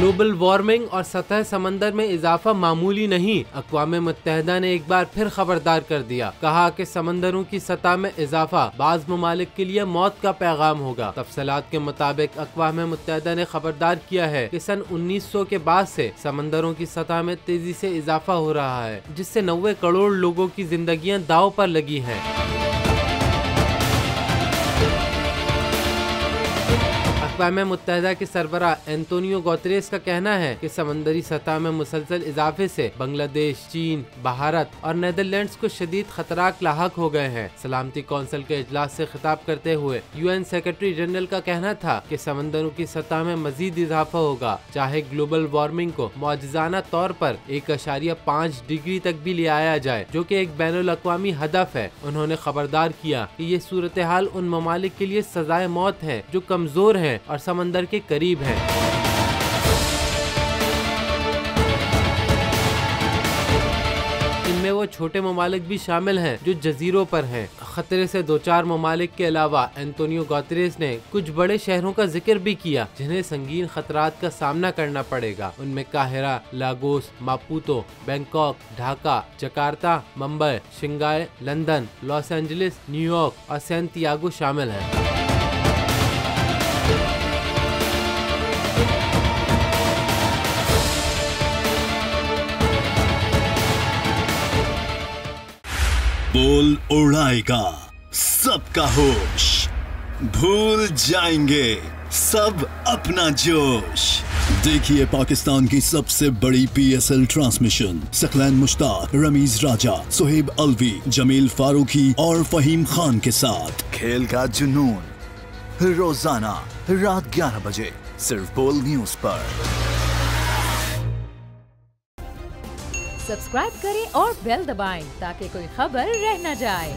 Global warming और सतह समंदर में इजाफा मामूली नहीं। अक़वाम मुत्तहिदा ने एक बार फिर खबरदार कर दिया, कहा कि समंदरों की सतह में इजाफा बाज़ ममालिक के लिए मौत का पैगाम होगा। तफसीलात के मुताबिक अक़वाम मुत्तहिदा ने खबरदार किया है कि सन 1900 के बाद से समंदरों की सतह में तेजी से इजाफा हो रहा है, जिससे 90 करोड़ लोगों की जिंदगियां दांव पर लगी हैं। अक़वाम मुत्तहिदा के सरबराह एंटोनियो गुतेरेस का कहना है कि समंदरी सतह में मुसलसल इजाफे से बांग्लादेश, चीन, भारत और नीदरलैंड्स को शदीद खतरात लाहक हो गए हैं। सलामती कौंसिल के इजलास से खिताब करते हुए UN सेक्रेटरी जनरल का कहना था कि समंदरों की सतह में मजीद इजाफा होगा, चाहे ग्लोबल वार्मिंग को मौजज़ाना तौर पर 1.5 डिग्री तक भी ले आया जाए, जो कि एक बैनुल अक़वामी हदफ है। उन्होंने खबरदार किया कि ये सूरत हाल उन ममालिक के लिए सजाए मौत है जो कमजोर है और समंदर के करीब है। इनमें वो छोटे ममालिक भी शामिल हैं जो जजीरों पर हैं। खतरे से 2-4 ममालिक के अलावा एंटोनियो गुतेरेस ने कुछ बड़े शहरों का जिक्र भी किया जिन्हें संगीन खतरात का सामना करना पड़ेगा। उनमें Cairo, Lagos, Maputo, Bangkok, Dhaka, Jakarta, Mumbai, Shanghai, London, Los Angeles, New York और सैंटियागो शामिल हैं। बोल उड़ाएगा सबका होश, भूल जाएंगे सब अपना जोश। देखिए पाकिस्तान की सबसे बड़ी PSL ट्रांसमिशन सकलैन मुश्ताक, रमीज राजा, सुहेब अलवी, जमील फारूकी और फहीम खान के साथ खेल का जुनून रोजाना रात 11 बजे सिर्फ बोल न्यूज पर। सब्सक्राइब करें और बेल दबाएं ताकि कोई खबर रह न जाए।